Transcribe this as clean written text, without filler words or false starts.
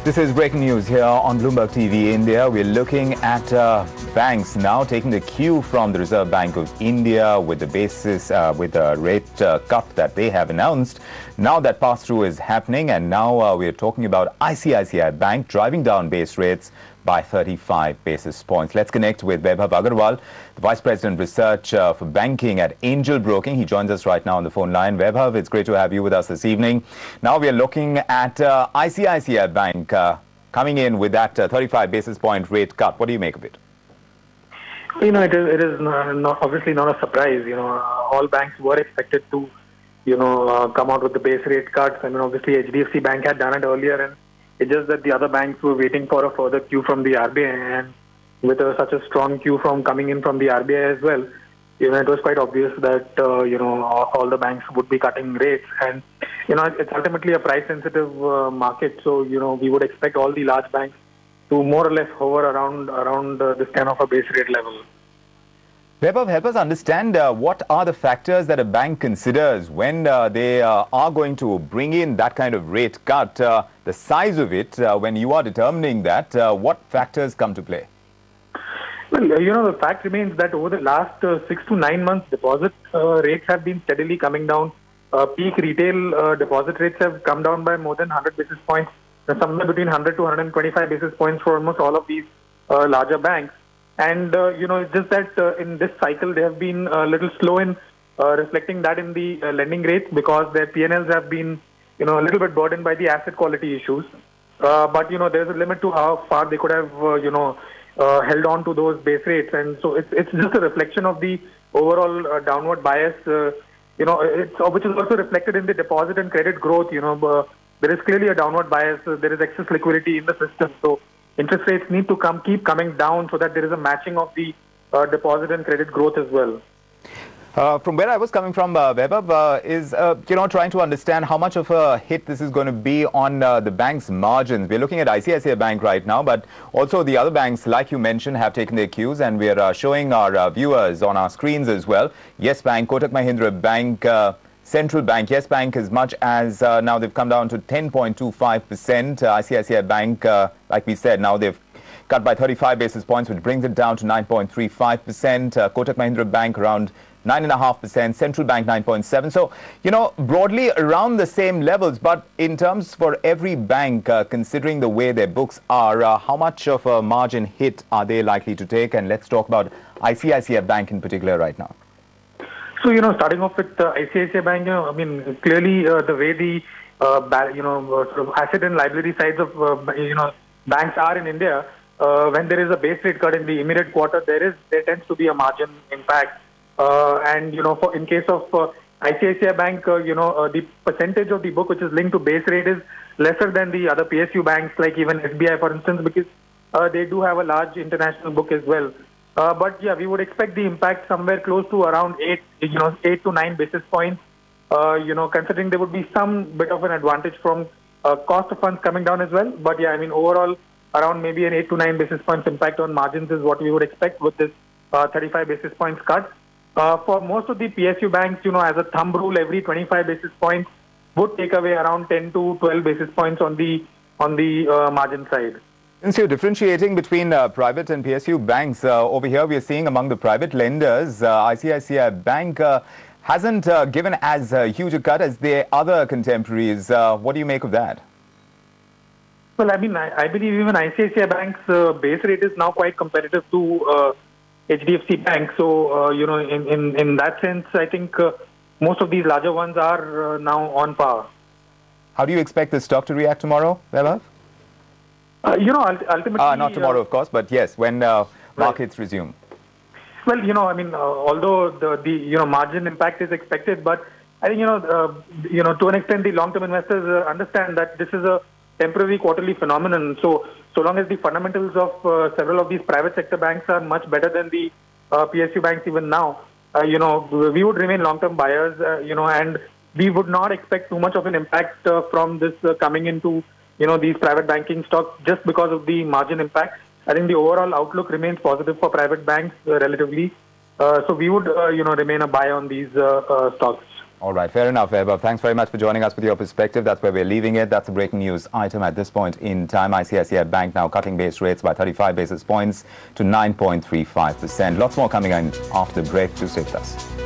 This is breaking news here on Bloomberg TV India. We're looking at banks now taking the cue from the Reserve Bank of India with the rate cut that they have announced. Now that pass-through is happening, and now we're talking about ICICI Bank driving down base rates by 35 basis points. Let's connect with Vaibhav Agrawal, the Vice President Research for Banking at Angel Broking. He joins us right now on the phone line. Vaibhav, it's great to have you with us this evening. Now we are looking at ICICI Bank coming in with that 35 basis point rate cut. What do you make of it? It is obviously not a surprise. All banks were expected to, come out with the base rate cuts. Obviously HDFC Bank had done it earlier, and it's just that the other banks were waiting for a further cue from the RBI, and with such a strong cue coming in from the RBI as well, it was quite obvious that all the banks would be cutting rates, and it's ultimately a price-sensitive market. So we would expect all the large banks to more or less hover around this kind of a base rate level. Vaibhav, help us understand what are the factors that a bank considers when they are going to bring in that kind of rate cut, the size of it, when you are determining that, what factors come to play? Well, the fact remains that over the last 6 to 9 months, deposit rates have been steadily coming down. Peak retail deposit rates have come down by more than 100 basis points, somewhere between 100 to 125 basis points for almost all of these larger banks. And, it's just that in this cycle, they have been a little slow in reflecting that in the lending rates, because their P&Ls have been, a little bit burdened by the asset quality issues. But, there's a limit to how far they could have, held on to those base rates. And so it's just a reflection of the overall downward bias, which is also reflected in the deposit and credit growth. There is clearly a downward bias. There is excess liquidity in the system. So interest rates need to keep coming down so that there is a matching of the deposit and credit growth as well. From where I was coming from, Vaibhav, is trying to understand how much of a hit this is going to be on the bank's margins. We're looking at ICICI Bank right now, but also the other banks, like you mentioned, have taken their cues, and we are showing our viewers on our screens as well. Yes Bank, Kotak Mahindra Bank, Central Bank, Yes Bank, as much as now they've come down to 10.25%. ICICI Bank, like we said, now they've cut by 35 basis points, which brings it down to 9.35%. Kotak Mahindra Bank around 9.5%, Central Bank 9.7%. So, broadly around the same levels. But in terms for every bank, considering the way their books are, how much of a margin hit are they likely to take? And let's talk about ICICI Bank in particular right now. So, starting off with ICICI Bank, clearly the way the, sort of asset and liability sides of, banks are in India, when there is a base rate cut in the immediate quarter, there tends to be a margin impact. And, in case of ICICI Bank, the percentage of the book which is linked to base rate is lesser than the other PSU banks, like even SBI, for instance, because they do have a large international book as well. But yeah, we would expect the impact somewhere close to around 8 to 9 basis points, considering there would be some bit of an advantage from cost of funds coming down as well. But yeah, overall, around maybe an 8 to 9 basis points impact on margins is what we would expect with this 35 basis points cut. For most of the PSU banks, as a thumb rule, every 25 basis points would take away around 10 to 12 basis points on the margin side. Since you're differentiating between private and PSU banks, over here we are seeing among the private lenders, ICICI Bank hasn't given as huge a cut as their other contemporaries. What do you make of that? Well, I believe even ICICI Bank's base rate is now quite competitive to HDFC Bank. So, in that sense, I think most of these larger ones are now on par. How do you expect the stock to react tomorrow, Vaibhav? Ultimately... not tomorrow, of course, but yes, when markets resume. Well, although the margin impact is expected, but I think, to an extent, the long-term investors understand that this is a temporary quarterly phenomenon. So long as the fundamentals of several of these private sector banks are much better than the PSU banks even now, we would remain long-term buyers, and we would not expect too much of an impact from this coming into, these private banking stocks just because of the margin impact. I think the overall outlook remains positive for private banks relatively. So we would, remain a buy on these stocks. All right, fair enough, Vaibhav. Thanks very much for joining us with your perspective. That's where we're leaving it. That's a breaking news item at this point in time. ICICI Bank now cutting base rates by 35 basis points to 9.35%. Lots more coming in after the break. Do stay with us.